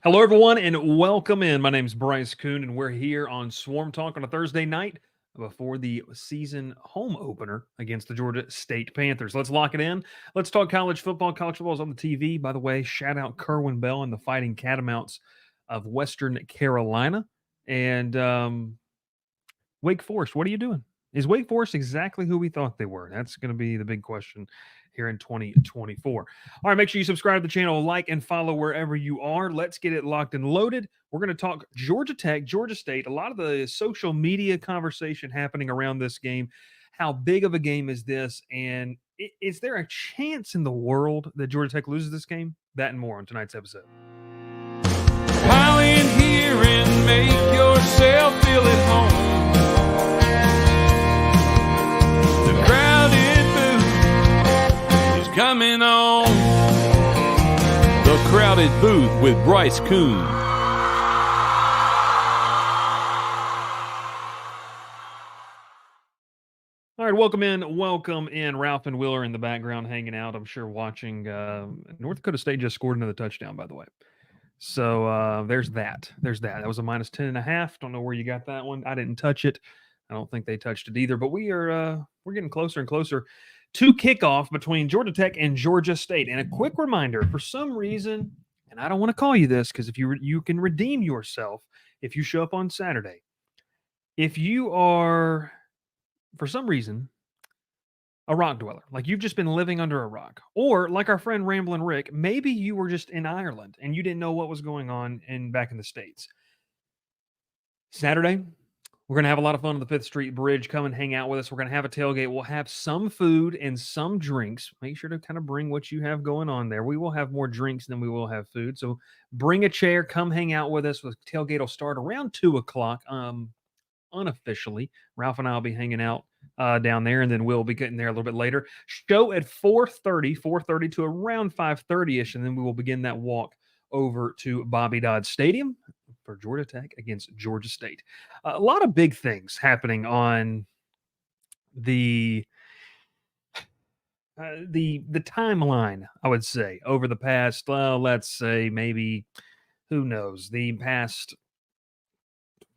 Hello, everyone, and welcome in. My name's Bryce Koon, and we're here on Swarm Talk on a Thursday night before the season home opener against the Georgia State Panthers. Let's lock it in. Let's talk college football. College football is on the TV. By the way, shout out Kerwin Bell and the Fighting Catamounts of Western Carolina. And Wake Forest, what are you doing? Is Wake Forest exactly who we thought they were? That's going to be the big question here in 2024. All right, make sure you subscribe to the channel, like, and follow wherever you are. Let's get it locked and loaded. We're going to talk Georgia Tech, Georgia State, a lot of the social media conversation happening around this game. How big of a game is this? And is there a chance in the world that Georgia Tech loses this game? That and more on tonight's episode. Pile in here and make yourself feel at home. The crowded booth is coming on. The Crowded Booth with Bryce Koon. All right, welcome in. Ralph and Wheeler in the background hanging out. I'm sure watching. North Dakota State just scored another touchdown, by the way. So there's that. That was a minus 10.5. Don't know where you got that one. I didn't touch it. I don't think they touched it either. But we're getting closer and closer to kickoff between Georgia Tech and Georgia State. And a quick reminder, for some reason, and I don't want to call you this because if you can redeem yourself if you show up on Saturday. If you are, for some reason, a rock dweller, like you've just been living under a rock, or like our friend Ramblin' Rick, maybe you were just in Ireland and you didn't know what was going on back in the States. Saturday, we're going to have a lot of fun on the 5th Street Bridge. Come and hang out with us. We're going to have a tailgate. We'll have some food and some drinks. Make sure to kind of bring what you have going on there. We will have more drinks than we will have food. So bring a chair. Come hang out with us. The tailgate will start around 2 o'clock. Unofficially, Ralph and I will be hanging out down there, and then we'll be getting there a little bit later. Show at 4:30 to around 5:30ish, and then we will begin that walk over to Bobby Dodd Stadium for Georgia Tech against Georgia State. A lot of big things happening on the timeline, I would say, over the past, let's say maybe, who knows, the past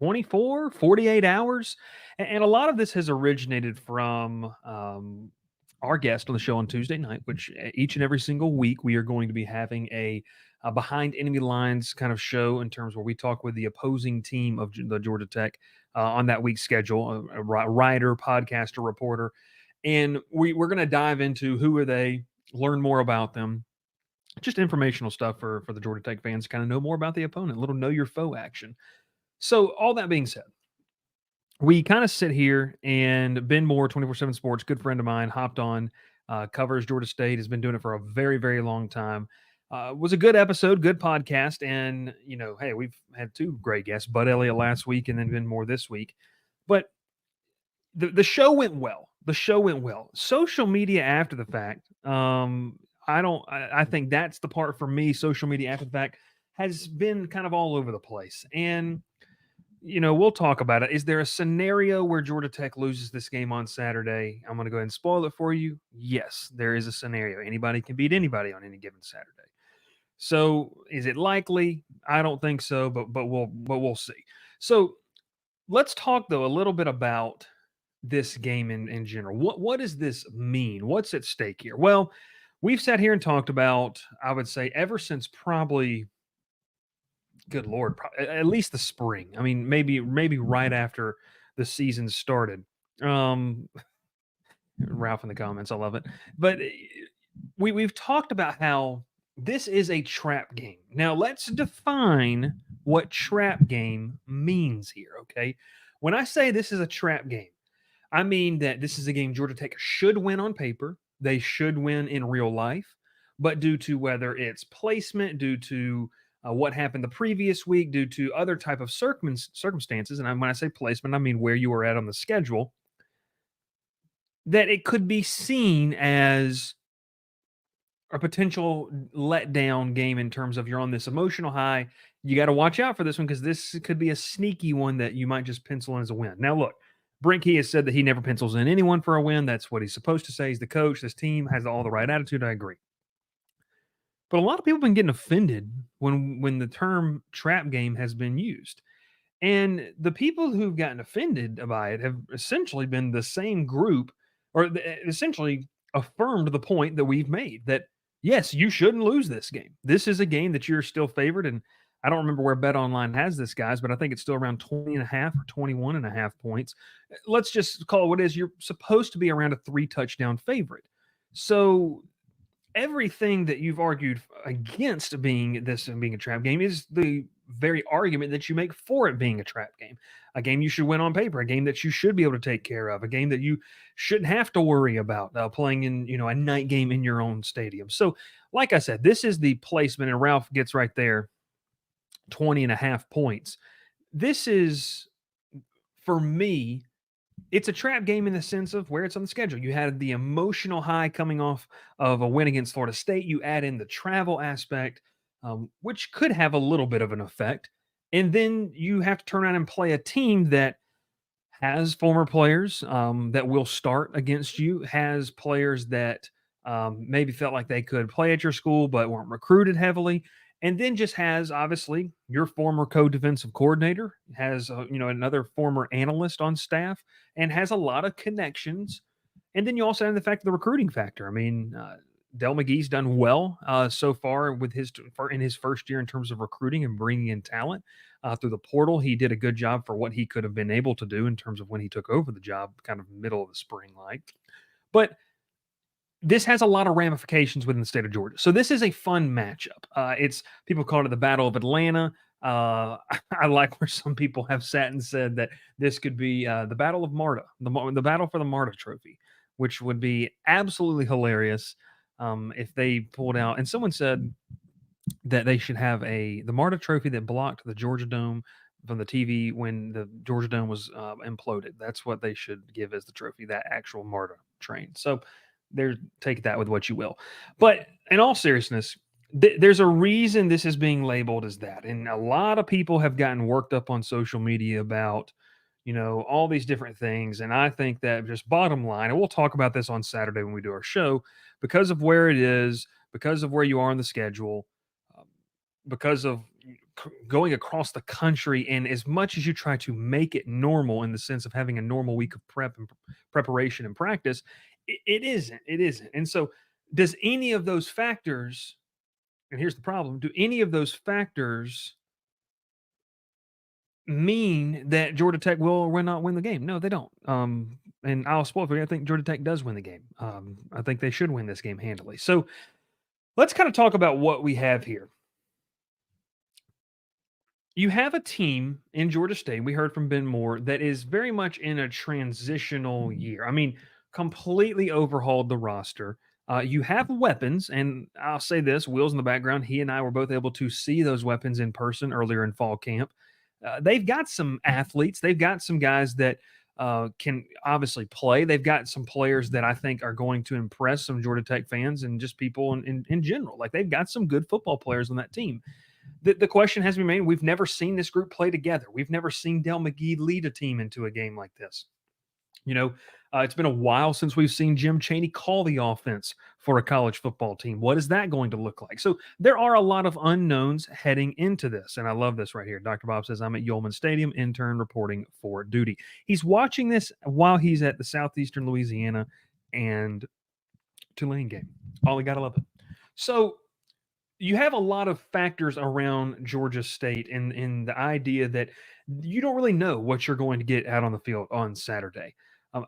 24, 48 hours. And a lot of this has originated from our guest on the show on Tuesday night, which each and every single week we are going to be having a behind enemy lines kind of show in terms where we talk with the opposing team of the Georgia Tech on that week's schedule, a writer, podcaster, reporter. And we're going to dive into who are they, learn more about them, just informational stuff for the Georgia Tech fans to kind of know more about the opponent, a little know your foe action. So all that being said, we kind of sit here, and Ben Moore, 24/7 Sports, good friend of mine, hopped on, covers Georgia State, has been doing it for a very, very long time. Was a good episode, good podcast, and hey, we've had 2 great guests, Bud Elliott last week, and then Ben Moore this week. But the show went well. Social media after the fact, I think that's the part for me. Social media after the fact has been kind of all over the place, and we'll talk about it. Is there a scenario where Georgia Tech loses this game on Saturday? I'm going to go ahead and spoil it for you. Yes, there is a scenario. Anybody can beat anybody on any given Saturday. So, is it likely? I don't think so, but we'll see. So, let's talk though a little bit about this game in general. What does this mean? What's at stake here? Well, we've sat here and talked about, I would say, ever since probably, good Lord, at least the spring. I mean, maybe right after the season started. Ralph in the comments, I love it. But we've talked about how this is a trap game. Now let's define what trap game means here. Okay, when I say this is a trap game, I mean that this is a game Georgia Tech should win on paper. They should win in real life, but due to whether it's placement, due to what happened the previous week, due to other type of circumstances, and when I say placement, I mean where you were at on the schedule, that it could be seen as a potential letdown game in terms of you're on this emotional high. You got to watch out for this one because this could be a sneaky one that you might just pencil in as a win. Now, look, Brent Key has said that he never pencils in anyone for a win. That's what he's supposed to say. He's the coach. This team has all the right attitude. I agree. But a lot of people have been getting offended when the term trap game has been used. And the people who've gotten offended by it have essentially been the same group, or essentially affirmed the point that we've made that yes, you shouldn't lose this game. This is a game that you're still favored. And I don't remember where Bet Online has this, guys, but I think it's still around 20 and a half or 21 and a half points. Let's just call it what it is. You're supposed to be around a 3 touchdown favorite. So everything that you've argued against being this and being a trap game is the very argument that you make for it being a trap game, a game you should win on paper, a game that you should be able to take care of, a game that you shouldn't have to worry about playing in, a night game in your own stadium. So like I said, this is the placement, and Ralph gets right there, 20 and a half points. This is, for me, it's a trap game in the sense of where it's on the schedule. You had the emotional high coming off of a win against Florida State. You add in the travel aspect, which could have a little bit of an effect. And then you have to turn around and play a team that has former players that will start against you, has players that maybe felt like they could play at your school but weren't recruited heavily, and then just has obviously your former co-defensive coordinator, has another former analyst on staff, and has a lot of connections. And then you also have the fact of the recruiting factor. I mean, Del McGee's done well so far with in his first year in terms of recruiting and bringing in talent through the portal. He did a good job for what he could have been able to do in terms of when he took over the job, kind of middle of the spring, like. But this has a lot of ramifications within the state of Georgia. So this is a fun matchup. It's people call it the Battle of Atlanta. I like where some people have sat and said that this could be the Battle of Marta, the battle for the Marta Trophy, which would be absolutely hilarious if they pulled out. And someone said that they should have the Marta Trophy that blocked the Georgia Dome from the TV when the Georgia Dome was imploded. That's what they should give as the trophy, that actual Marta train. So take that with what you will. But in all seriousness, there's a reason this is being labeled as that. And a lot of people have gotten worked up on social media about, all these different things. And I think that just bottom line, and we'll talk about this on Saturday when we do our show, because of where it is, because of where you are on the schedule, um, because of going across the country, and as much as you try to make it normal in the sense of having a normal week of preparation and practice, it isn't. And so does any of those factors, and here's the problem, do any of those factors mean that Georgia Tech will or will not win the game? No, they don't. And I'll spoil for you. I think Georgia Tech does win the game. I think they should win this game handily. So let's kind of talk about what we have here. You have a team in Georgia State, we heard from Ben Moore, that is very much in a transitional year. I mean, completely overhauled the roster. You have weapons, and I'll say this, Will's in the background. He and I were both able to see those weapons in person earlier in fall camp. They've got some athletes. They've got some guys that can obviously play. They've got some players that I think are going to impress some Georgia Tech fans and just people in general. Like, they've got some good football players on that team. The question has been made. We've never seen this group play together. We've never seen Del McGee lead a team into a game like this. It's been a while since we've seen Jim Chaney call the offense for a college football team. What is that going to look like? So there are a lot of unknowns heading into this. And I love this right here. Dr. Bob says, I'm at Yulman Stadium, intern reporting for duty. He's watching this while he's at the Southeastern Louisiana and Tulane game. Ollie, gotta love it. So you have a lot of factors around Georgia State in the idea that you don't really know what you're going to get out on the field on Saturday.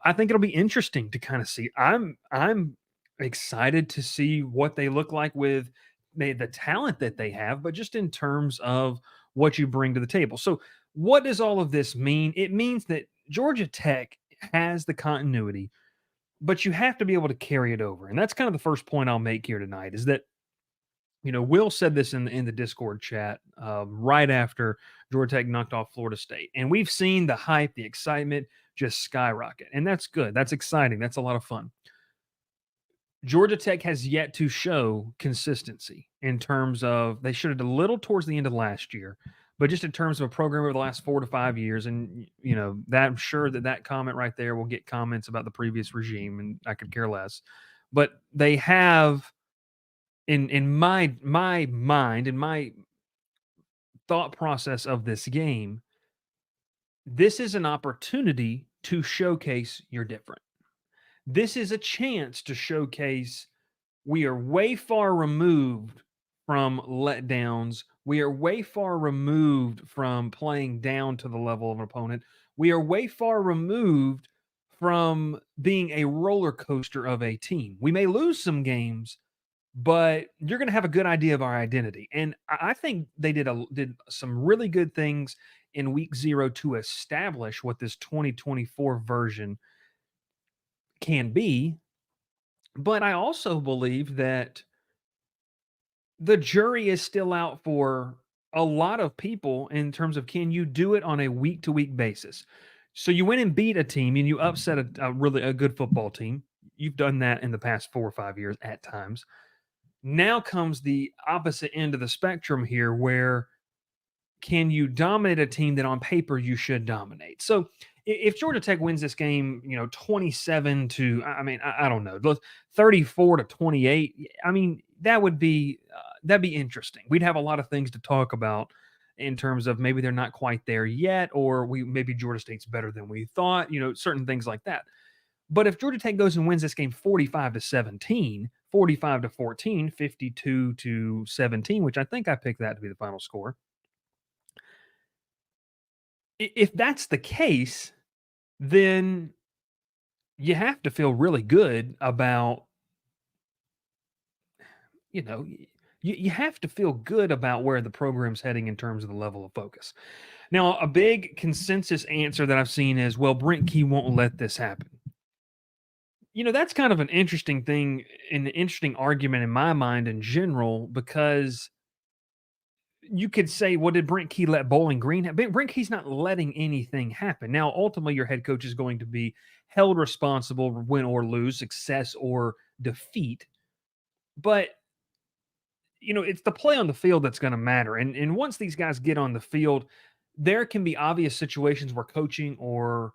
I think it'll be interesting to kind of see. I'm excited to see what they look like with the talent that they have, but just in terms of what you bring to the table. So, what does all of this mean? It means that Georgia Tech has the continuity, but you have to be able to carry it over, and that's kind of the first point I'll make here tonight. Is that Will said this in the Discord chat right after Georgia Tech knocked off Florida State, and we've seen the hype, the excitement just skyrocket, and that's good. That's exciting. That's a lot of fun. Georgia Tech has yet to show consistency in terms of they showed it a little towards the end of last year, but just in terms of a program over the last 4 to 5 years, and that I'm sure that comment right there will get comments about the previous regime, and I could care less, but they have in my mind, in my thought process of this game, this is an opportunity to showcase you're different. This is a chance to showcase we are way far removed from letdowns. We are way far removed from playing down to the level of an opponent. We are way far removed from being a roller coaster of a team. We may lose some games, but you're going to have a good idea of our identity. And I think they did some really good things in week 0 to establish what this 2024 version can be. But I also believe that the jury is still out for a lot of people in terms of can you do it on a week to week basis. So you went and beat a team and you upset a really a good football team. You've done that in the past 4 or 5 years at times. Now comes the opposite end of the spectrum here where can you dominate a team that on paper you should dominate? So if Georgia Tech wins this game, 27 to, I mean, I don't know, 34 to 28, I mean, that'd be interesting. We'd have a lot of things to talk about in terms of maybe they're not quite there yet, or maybe Georgia State's better than we thought, certain things like that. But if Georgia Tech goes and wins this game 45 to 17, 45 to 14, 52 to 17, which I think I picked that to be the final score. If that's the case, then you have to feel really good about, you know, you have to feel good about where the program's heading in terms of the level of focus. Now, a big consensus answer that I've seen is, well, Brent Key won't let this happen. That's kind of an interesting thing, an interesting argument in my mind in general, because you could say, well, did Brent Key let Bowling Green happen? Brent Key's not letting anything happen. Now, ultimately, your head coach is going to be held responsible, win or lose, success or defeat. But it's the play on the field that's going to matter. And once these guys get on the field, there can be obvious situations where coaching or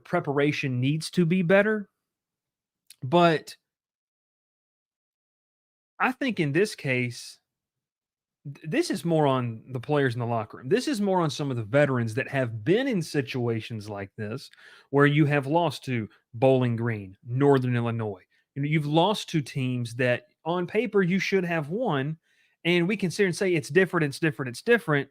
preparation needs to be better. But I think in this case, this is more on the players in the locker room. This is more on some of the veterans that have been in situations like this where you have lost to Bowling Green, Northern Illinois. You've lost to teams that on paper you should have won. And we can sit and say it's different, it's different, it's different.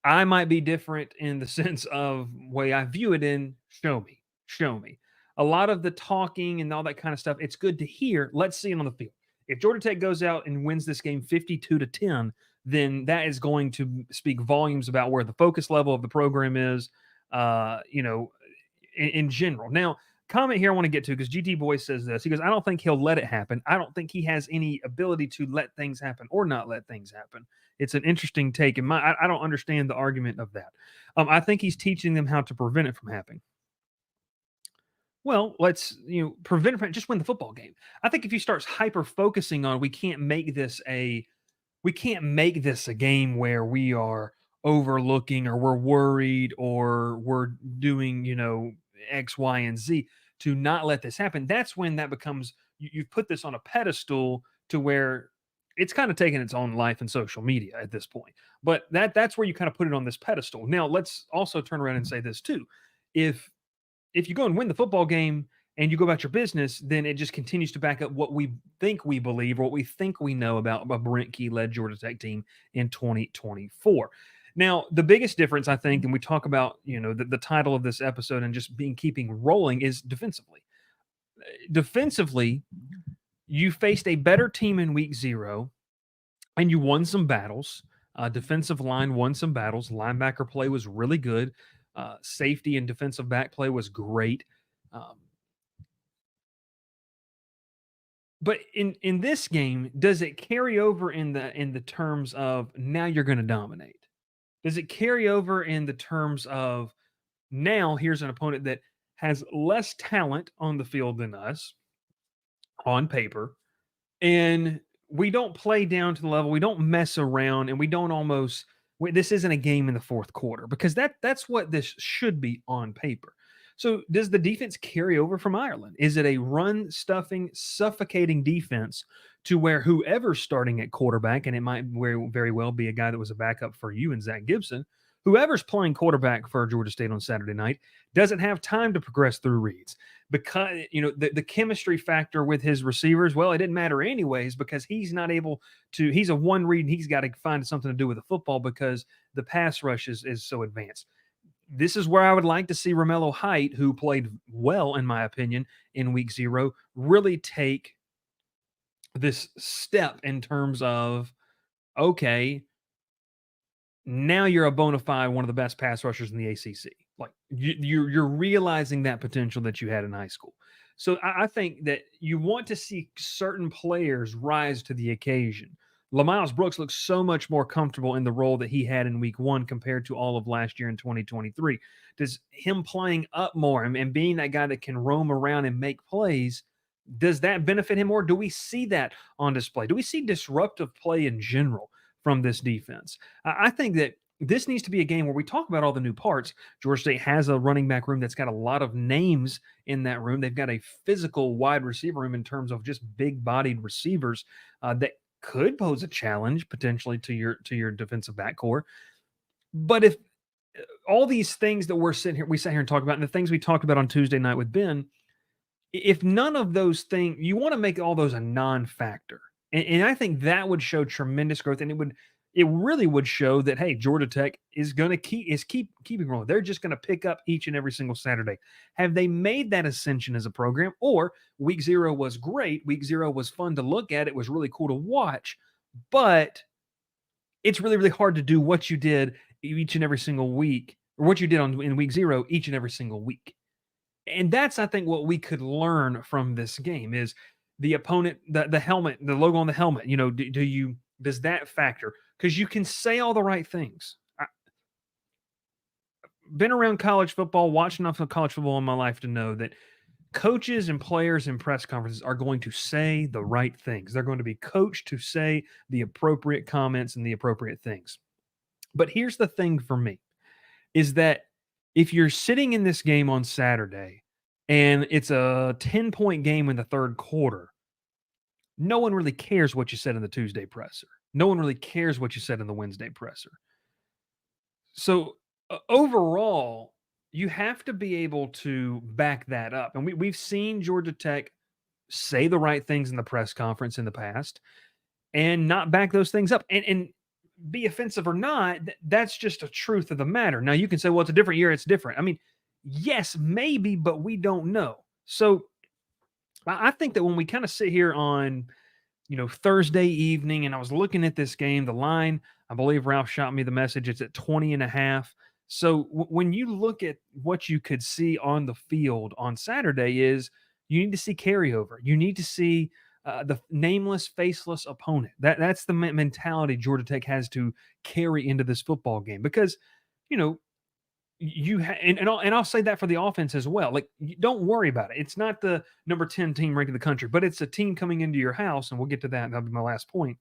I might be different in the sense of way I view it in show me, show me. A lot of the talking and all that kind of stuff, it's good to hear. Let's see it on the field. If Georgia Tech goes out and wins this game 52 to 10, then that is going to speak volumes about where the focus level of the program is, in general. Now, comment here I want to get to because GT Boy says this. He goes, I don't think he'll let it happen. I don't think he has any ability to let things happen or not let things happen. It's an interesting take. And I don't understand the argument of that. I think he's teaching them how to prevent it from happening. Well, let's prevent it from just win the football game. I think if you start hyper focusing on we can't make this a game where we are overlooking or we're worried or we're doing X, Y, and Z to not let this happen. That's when that becomes you've put this on a pedestal to where it's kind of taken its own life in social media at this point. But that's where you kind of put it on this pedestal. Now let's also turn around and say this too. If you go and win the football game and you go about your business, then it just continues to back up what we think we believe or what we think we know about a Brent Key-led Georgia Tech team in 2024. Now, the biggest difference, I think, and we talk about, the title of this episode and just keeping rolling is defensively. Defensively, you faced a better team in week 0 and you won some battles. Defensive line won some battles. Linebacker play was really good. Safety and defensive back play was great. But in this game, does it carry over in the terms of now you're going to dominate? Does it carry over in the terms of now here's an opponent that has less talent on the field than us on paper, and we don't play down to the level, we don't mess around, and we don't this isn't a game in the fourth quarter because that's what this should be on paper. So does the defense carry over from Ireland? Is it a run stuffing, suffocating defense to where whoever's starting at quarterback, and it might very well be a guy that was a backup for you and Zach Gibson, whoever's playing quarterback for Georgia State on Saturday night doesn't have time to progress through reads because the chemistry factor with his receivers, well, it didn't matter anyways because he's not able to. He's a one read, and he's got to find something to do with the football because the pass rush is so advanced. This is where I would like to see Romello Height, who played well, in my opinion, in week 0, really take this step in terms of, okay, now you're a bona fide one of the best pass rushers in the ACC. Like you're realizing that potential that you had in high school. So I think that you want to see certain players rise to the occasion. Lamiles Brooks looks so much more comfortable in the role that he had in week 1 compared to all of last year in 2023. Does him playing up more and being that guy that can roam around and make plays, does that benefit him more? Do we see that on display? Do we see disruptive play in general from this defense? I think that this needs to be a game where we talk about all the new parts. Georgia State has a running back room that's got a lot of names in that room. They've got a physical wide receiver room in terms of just big-bodied receivers that could pose a challenge potentially to your defensive back core. But if all these things that we sat here and talk about, and the things we talked about on Tuesday night with Ben, if none of those things, you want to make all those a non-factor, and I think that would show tremendous growth, and it really would show that, hey, Georgia Tech is going to keeping rolling. They're just going to pick up each and every single Saturday. Have they made that ascension as a program? Or week 0 was great. Week 0 was fun to look at. It was really cool to watch, but it's really, really hard to do what you did each and every single week, or what you did in week 0 each and every single week. And that's, I think, what we could learn from this game is the opponent, the helmet, the logo on the helmet. Does that factor? Because you can say all the right things. I've been around college football, watched enough of college football in my life to know that coaches and players in press conferences are going to say the right things. They're going to be coached to say the appropriate comments and the appropriate things. But here's the thing for me is that if you're sitting in this game on Saturday and it's a 10-point game in the third quarter, no one really cares what you said in the Tuesday presser. No one really cares what you said in the Wednesday presser. So overall, you have to be able to back that up. And we've seen Georgia Tech say the right things in the press conference in the past and not back those things up. And be offensive or not, that's just a truth of the matter. Now you can say, well, it's a different year, it's different. I mean, yes, maybe, but we don't know. So I think that when we kind of sit here on, Thursday evening, and I was looking at this game, the line, I believe Ralph shot me the message, it's at 20.5. So when you look at what you could see on the field on Saturday is you need to see carryover. You need to see the nameless, faceless opponent. That's the mentality Georgia Tech has to carry into this football game because, I'll say that for the offense as well. Like, don't worry about it. It's not the number 10 team ranked in the country, but it's a team coming into your house, and we'll get to that. That'll be my last point.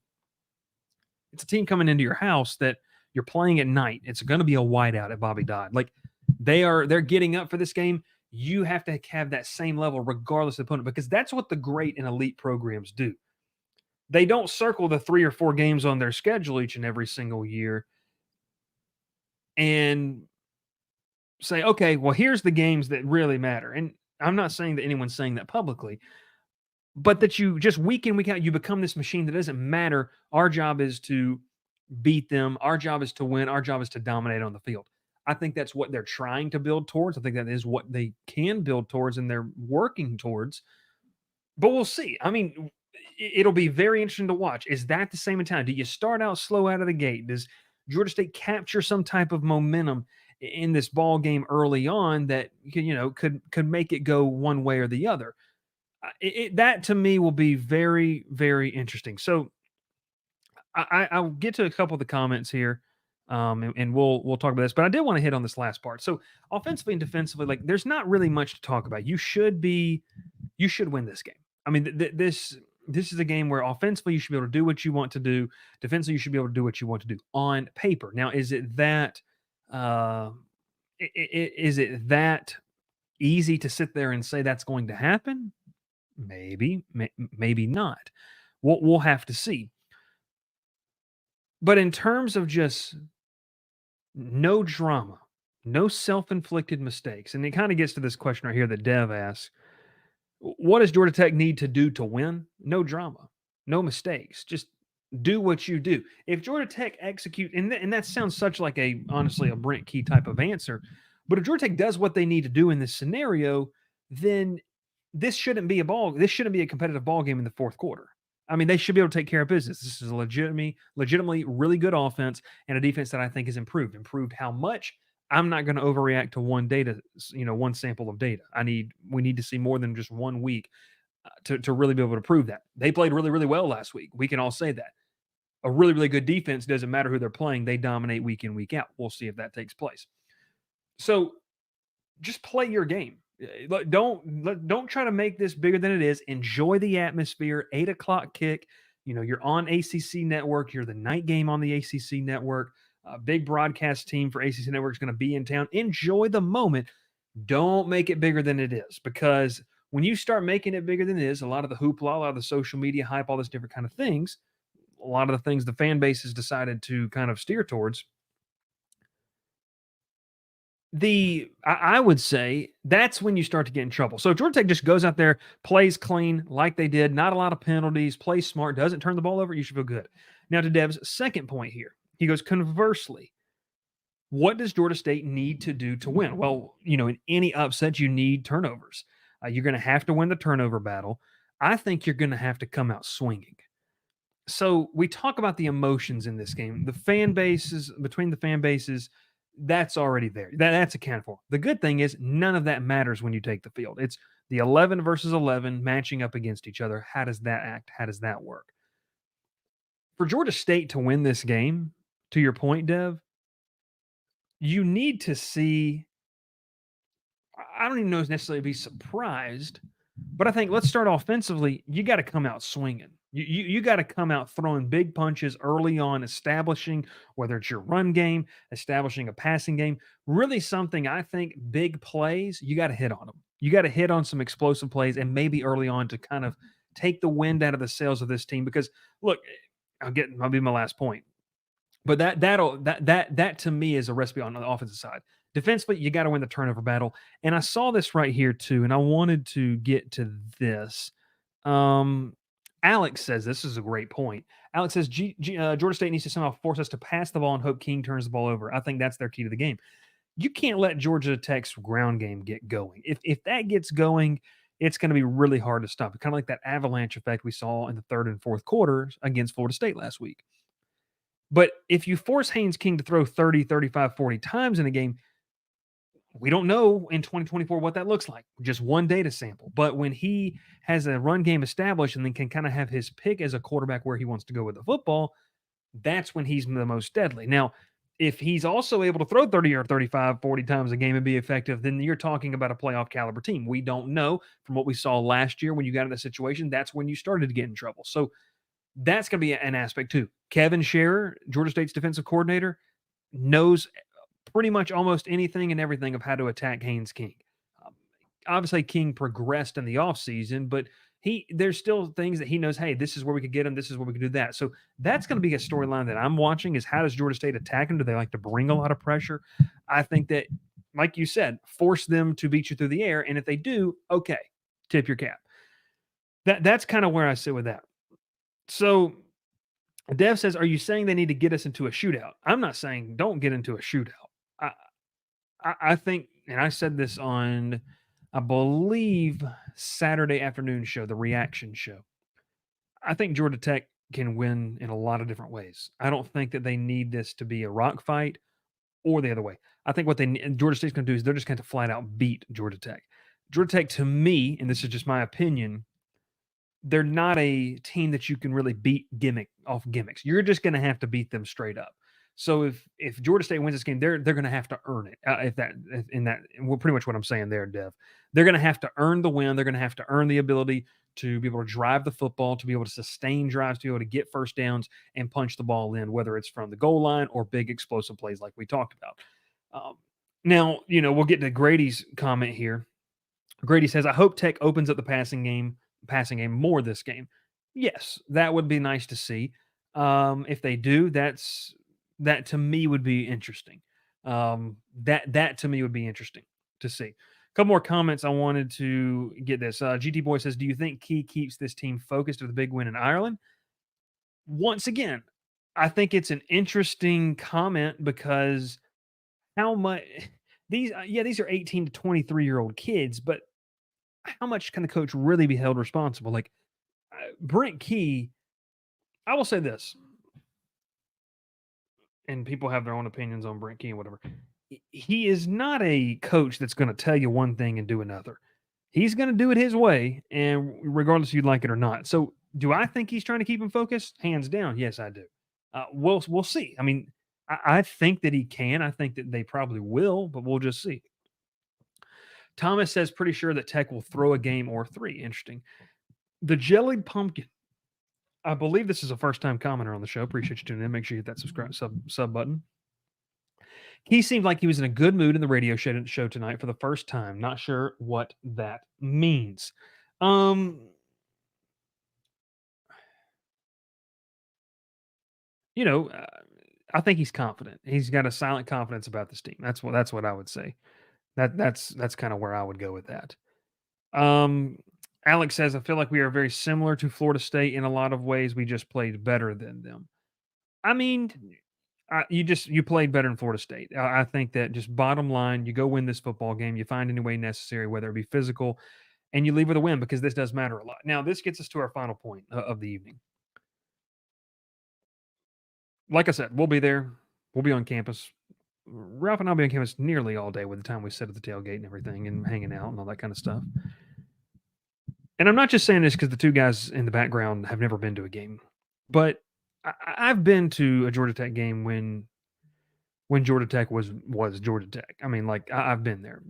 It's a team coming into your house that you're playing at night. It's going to be a whiteout at Bobby Dodd. Like, they're getting up for this game. You have to have that same level regardless of the opponent because that's what the great and elite programs do. They don't circle the 3 or 4 games on their schedule each and every single year and say, okay, well, here's the games that really matter. And I'm not saying that anyone's saying that publicly, but that you just week in, week out, you become this machine that doesn't matter. Our job is to beat them. Our job is to win. Our job is to dominate on the field. I think that's what they're trying to build towards. I think that is what they can build towards and they're working towards. But we'll see. I mean, it'll be very interesting to watch. Is that the same mentality? Do you start out slow out of the gate? Does Georgia State capture some type of momentum in this ball game early on that could make it go one way or the other? That to me will be very, very interesting. So I'll get to a couple of the comments here, and we'll talk about this. But I did want to hit on this last part. So offensively and defensively, like there's not really much to talk about. You should win this game. I mean, this is a game where offensively you should be able to do what you want to do. Defensively, you should be able to do what you want to do on paper. Now, is it that easy to sit there and say that's going to happen? Maybe, maybe not. We'll have to see. But in terms of just no drama, no self-inflicted mistakes, and it kind of gets to this question right here that Dev asks: what does Georgia Tech need to do to win? No drama, no mistakes. Just do what you do. If Georgia Tech execute, and that sounds such like a honestly a Brent Key type of answer, but if Georgia Tech does what they need to do in this scenario, then this shouldn't be a ball. This shouldn't be a competitive ball game in the fourth quarter. I mean, they should be able to take care of business. This is a legitimately really good offense and a defense that I think has improved. Improved how much? I'm not going to overreact to one data, one sample of data. We need to see more than just 1 week to really be able to prove that. They played really, really well last week. We can all say that. A really, really good defense doesn't matter who they're playing. They dominate week in, week out. We'll see if that takes place. So just play your game. Don't try to make this bigger than it is. Enjoy the atmosphere. 8 o'clock kick. You're on ACC Network. You're the night game on the ACC Network. A big broadcast team for ACC Network is going to be in town. Enjoy the moment. Don't make it bigger than it is, because when you start making it bigger than it is, a lot of the hoopla, a lot of the social media hype, all this different kind of things, a lot of the things the fan base has decided to kind of steer towards, I would say that's when you start to get in trouble. So if Georgia Tech just goes out there, plays clean like they did, not a lot of penalties, plays smart, doesn't turn the ball over, you should feel good. Now to Dev's second point here, he goes, conversely, what does Georgia State need to do to win? Well, in any upset, you need turnovers. You're going to have to win the turnover battle. I think you're going to have to come out swinging. So we talk about the emotions in this game. The fan bases, between the fan bases, that's already there. That's accounted for. The good thing is none of that matters when you take the field. It's the 11 versus 11 matching up against each other. How does that act? How does that work? For Georgia State to win this game, to your point, Dev, you need to see, I don't even know if necessarily be surprised, but I think let's start offensively. You got to come out swinging. You got to come out throwing big punches early on, establishing whether it's your run game, establishing a passing game. Really, something I think big plays. You got to hit on them. You got to hit on some explosive plays, and maybe early on to kind of take the wind out of the sails of this team. Because look, I'll be my last point. But that to me is a recipe on the offensive side. Defensively, you got to win the turnover battle. And I saw this right here too, and I wanted to get to this. Alex says this is a great point. Alex says Georgia State needs to somehow force us to pass the ball and hope King turns the ball over. I think that's their key to the game. You can't let Georgia Tech's ground game get going. If that gets going, it's going to be really hard to stop. Kind of like that avalanche effect we saw in the third and fourth quarters against Florida State last week. But if you force Haynes King to throw 30, 35, 40 times in a game, we don't know in 2024 what that looks like. Just one data sample. But when he has a run game established and then can kind of have his pick as a quarterback where he wants to go with the football, that's when he's the most deadly. Now, if he's also able to throw 30 or 35, 40 times a game and be effective, then you're talking about a playoff caliber team. We don't know from what we saw last year when you got in that situation. That's when you started to get in trouble. So that's going to be an aspect too. Kevin Scherer, Georgia State's defensive coordinator, knows pretty much almost anything and everything of how to attack Haynes King. Obviously, King progressed in the offseason, but there's still things that he knows, hey, this is where we could get him. This is where we could do that. So that's going to be a storyline that I'm watching is how does Georgia State attack him? Do they like to bring a lot of pressure? I think that, like you said, force them to beat you through the air. And if they do, okay, tip your cap. That's kind of where I sit with that. So Dev says, are you saying they need to get us into a shootout? I'm not saying don't get into a shootout. I think, and I said this on, I believe, Saturday afternoon show, the reaction show. I think Georgia Tech can win in a lot of different ways. I don't think that they need this to be a rock fight or the other way. I think what Georgia State's going to do is they're just going to flat out beat Georgia Tech. Georgia Tech, to me, and this is just my opinion, they're not a team that you can really beat off gimmicks. You're just going to have to beat them straight up. So if Georgia State wins this game, they're going to have to earn it. Well, pretty much what I'm saying there, Dev. They're going to have to earn the win. They're going to have to earn the ability to be able to drive the football, to be able to sustain drives, to be able to get first downs and punch the ball in, whether it's from the goal line or big explosive plays like we talked about. Now, we'll get to Grady's comment here. Grady says, I hope Tech opens up the passing game more this game. Yes, that would be nice to see. If they do, that to me would be interesting. That to me would be interesting to see. A couple more comments I wanted to get this. GT Boy says, do you think Key keeps this team focused with the big win in Ireland? Once again, I think it's an interesting comment because how much these are 18 to 23-year-old kids, but how much can the coach really be held responsible? Like Brent Key, I will say this, and people have their own opinions on Brent Key and whatever. He is not a coach that's going to tell you one thing and do another. He's going to do it his way, and regardless if you like it or not. So, do I think he's trying to keep him focused? Hands down, yes, I do. We'll see. I mean, I think that he can. I think that they probably will, but we'll just see. Thomas says, pretty sure that Tech will throw a game or three. Interesting. The Jellied Pumpkin. I believe this is a first time commenter on the show. Appreciate you tuning in. Make sure you hit that subscribe sub button. He seemed like he was in a good mood in the radio show tonight for the first time. Not sure what that means. You know, I think he's confident. He's got a silent confidence about this team. That's what I would say. That's kind of where I would go with that. Um, Alex says, I feel like we are very similar to Florida State in a lot of ways. We just played better than them. I mean, you played better in Florida State. I think that just bottom line, you go win this football game. You find any way necessary, whether it be physical, and you leave with a win because this does matter a lot. Now, this gets us to our final point of the evening. Like I said, we'll be there. We'll be on campus. Ralph and I'll be on campus nearly all day with the time we sit at the tailgate and everything and hanging out and all that kind of stuff. And I'm not just saying this because the two guys in the background have never been to a game, but I've been to a Georgia Tech game when Georgia Tech was Georgia Tech. I mean, like I've been there,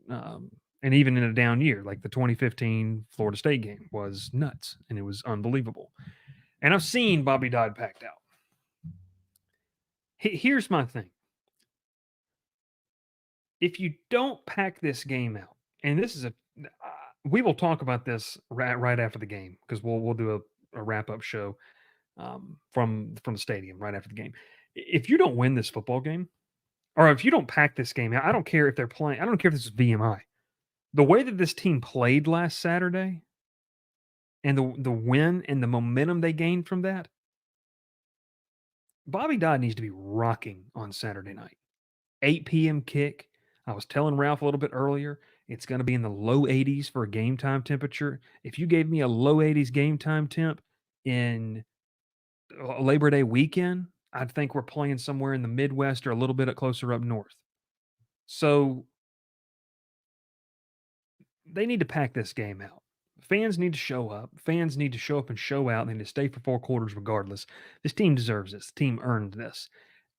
and even in a down year, like the 2015 Florida State game was nuts and it was unbelievable. And I've seen Bobby Dodd packed out. Here's my thing: if you don't pack this game out, and this is we will talk about this right after the game because we'll do a wrap up show from the stadium right after the game. If you don't win this football game, or if you don't pack this game out, I don't care if they're playing. I don't care if this is VMI. The way that this team played last Saturday, and the win and the momentum they gained from that, Bobby Dodd needs to be rocking on Saturday night. 8 p.m. kick. I was telling Ralph a little bit earlier, it's going to be in the low 80s for a game time temperature. If you gave me a low 80s game time temp in Labor Day weekend, I'd think we're playing somewhere in the Midwest or a little bit closer up north. So they need to pack this game out. Fans need to show up. Fans need to show up and show out. They need to stay for 4 quarters regardless. This team deserves this. The team earned this.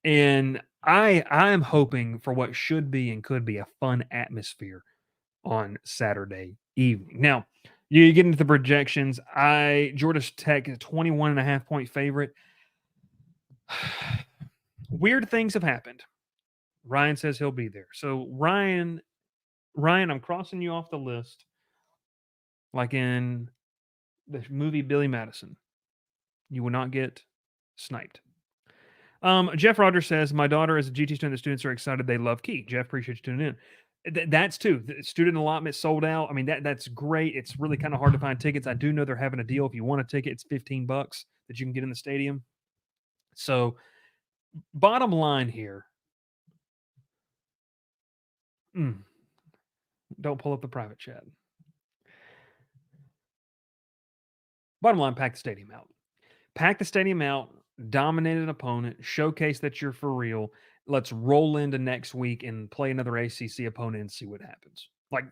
And I am hoping for what should be and could be a fun atmosphere on Saturday evening. Now, you get into the projections. Georgia Tech is a 21.5-point favorite. Weird things have happened. Ryan says he'll be there. So Ryan, I'm crossing you off the list like in the movie Billy Madison. You will not get sniped. Jeff Rogers says, my daughter is a GT student. The students are excited. They love Key. Jeff, appreciate you tuning in. That's too. The student allotment sold out. I mean, that's great. It's really kind of hard to find tickets. I do know they're having a deal. If you want a ticket, it's $15 that you can get in the stadium. So, bottom line here. Don't pull up the private chat. Bottom line, pack the stadium out. Pack the stadium out, dominate an opponent, showcase that you're for real. Let's roll into next week and play another ACC opponent and see what happens. Like,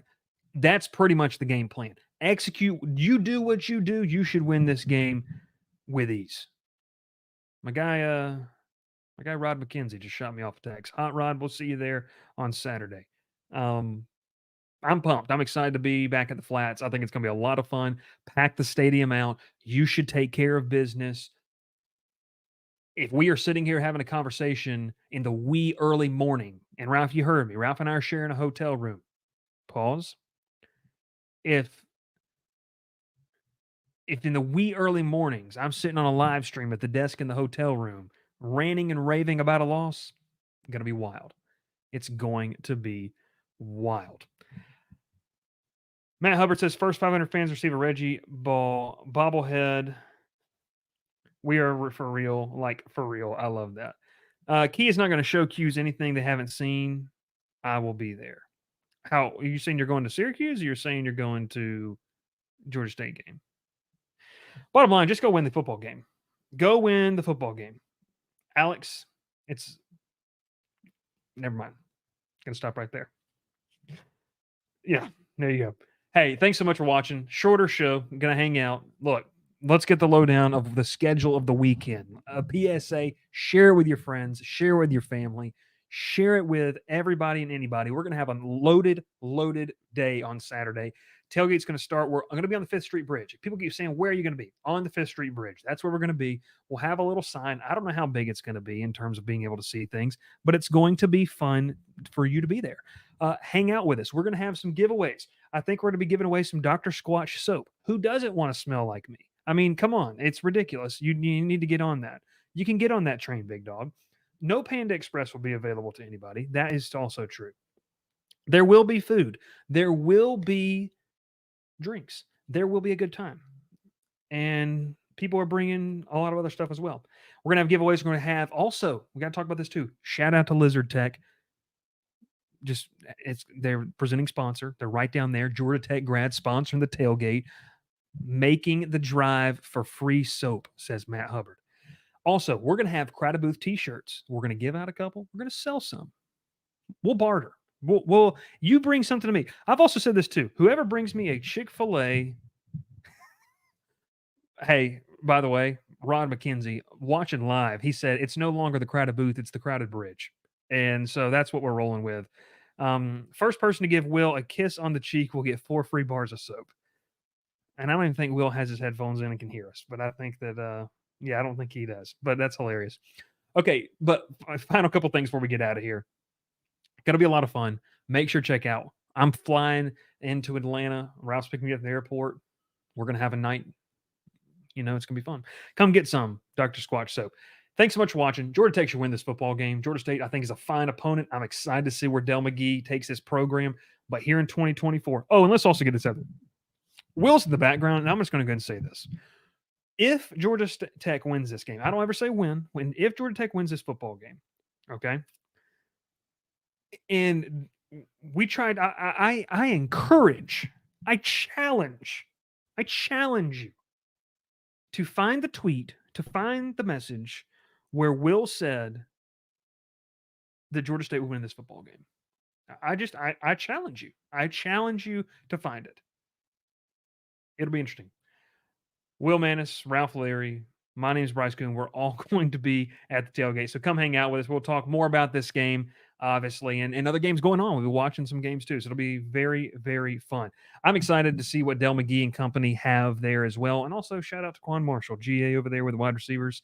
that's pretty much the game plan. Execute. You do what you do. You should win this game with ease. My guy Rod McKenzie just shot me off a text. Hot Rod, we'll see you there on Saturday. I'm pumped. I'm excited to be back at the Flats. I think it's going to be a lot of fun. Pack the stadium out. You should take care of business. If we are sitting here having a conversation in the wee early morning, and Ralph, you heard me. Ralph and I are sharing a hotel room. Pause. if in the wee early mornings I'm sitting on a live stream at the desk in the hotel room, ranting and raving about a loss, it's going to be wild. It's going to be wild. Matt Hubbard says first 500 fans receive a Reggie Ball bobblehead. We are for real, like for real. I love that. Key is not going to show Q's anything they haven't seen. I will be there. How are you saying you're going to Syracuse, or you're saying you're going to Georgia State game? Bottom line, just go win the football game. Go win the football game. Alex, it's never mind. Gonna stop right there. Yeah, there you go. Hey, thanks so much for watching. Shorter show. I'm gonna hang out. Look, let's get the lowdown of the schedule of the weekend. A PSA, share it with your friends, share it with your family, share it with everybody and anybody. We're gonna have a loaded day on Saturday. Tailgate's going to start. I'm going to be on the 5th Street Bridge. People keep saying, where are you going to be? On the 5th Street Bridge. That's where we're going to be. We'll have a little sign. I don't know how big it's going to be in terms of being able to see things, but it's going to be fun for you to be there. Hang out with us. We're going to have some giveaways. I think we're going to be giving away some Dr. Squatch soap. Who doesn't want to smell like me? I mean, come on. It's ridiculous. You need to get on that. You can get on that train, big dog. No Panda Express will be available to anybody. That is also true. There will be food. There will be drinks. There will be a good time. And people are bringing a lot of other stuff as well. We're going to have giveaways. We're going to have also, we got to talk about this too. Shout out to Lizard Tech. They're presenting sponsor. They're right down there. Georgia Tech grad sponsoring the tailgate, making the drive for free soap, says Matt Hubbard. Also, we're going to have Crowded Booth t-shirts. We're going to give out a couple. We're going to sell some. We'll barter. Well, you bring something to me. I've also said this too. Whoever brings me a Chick-fil-A. Hey, by the way, Rod McKenzie watching live, he said it's no longer the Crowded Booth, it's the Crowded Bridge. And so that's what we're rolling with. First person to give Will a kiss on the cheek will get 4 free bars of soap. And I don't even think Will has his headphones in and can hear us, but I think that, I don't think he does, but that's hilarious. Okay, but final couple things before we get out of here. Going to be a lot of fun. Make sure to check out. I'm flying into Atlanta. Ralph's picking me up at the airport. We're going to have a night. It's going to be fun. Come get some Dr. Squatch soap. Thanks so much for watching. Georgia Tech should win this football game. Georgia State, I think, is a fine opponent. I'm excited to see where Del McGee takes this program. But here in 2024, and let's also get this out. Will's in the background, and I'm just going to go ahead and say this. If Georgia Tech wins this game, I don't ever say win. If Georgia Tech wins this football game, okay? And we tried, I encourage, I challenge you to find the tweet, to find the message where Will said that Georgia State will win this football game. I challenge you. I challenge you to find it. It'll be interesting. Will Mannis, Ralph Larry, my name is Bryce Koon. We're all going to be at the tailgate. So come hang out with us. We'll talk more about this game, obviously, and other games going on. We'll be watching some games too. So it'll be very, very fun. I'm excited to see what Del McGee and company have there as well. And also shout out to Quan Marshall, GA over there with the wide receivers.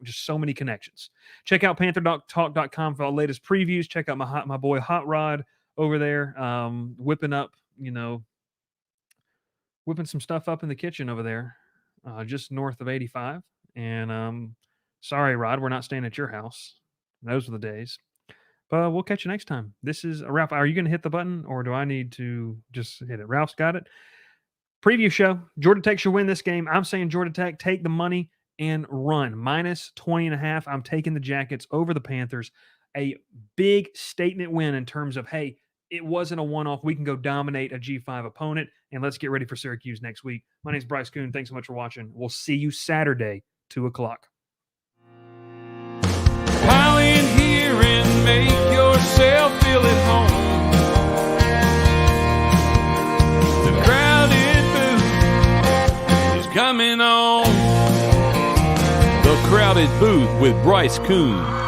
Just so many connections. Check out PantherTalk.com for all the latest previews. Check out my boy Hot Rod over there, whipping some stuff up in the kitchen over there. Just north of 85. And sorry, Rod, we're not staying at your house. Those were the days. But we'll catch you next time. This is Ralph. Are you going to hit the button, or do I need to just hit it? Ralph's got it. Preview show. Georgia Tech should win this game. I'm saying Georgia Tech, take the money and run. Minus 20.5. I'm taking the Jackets over the Panthers. A big statement win in terms of, hey, it wasn't a one-off. We can go dominate a G5 opponent, and let's get ready for Syracuse next week. My name is Bryce Koon. Thanks so much for watching. We'll see you Saturday, 2 o'clock. Pile in here and make yourself feel at home. The crowded booth is coming on. The Crowded Booth with Bryce Koon.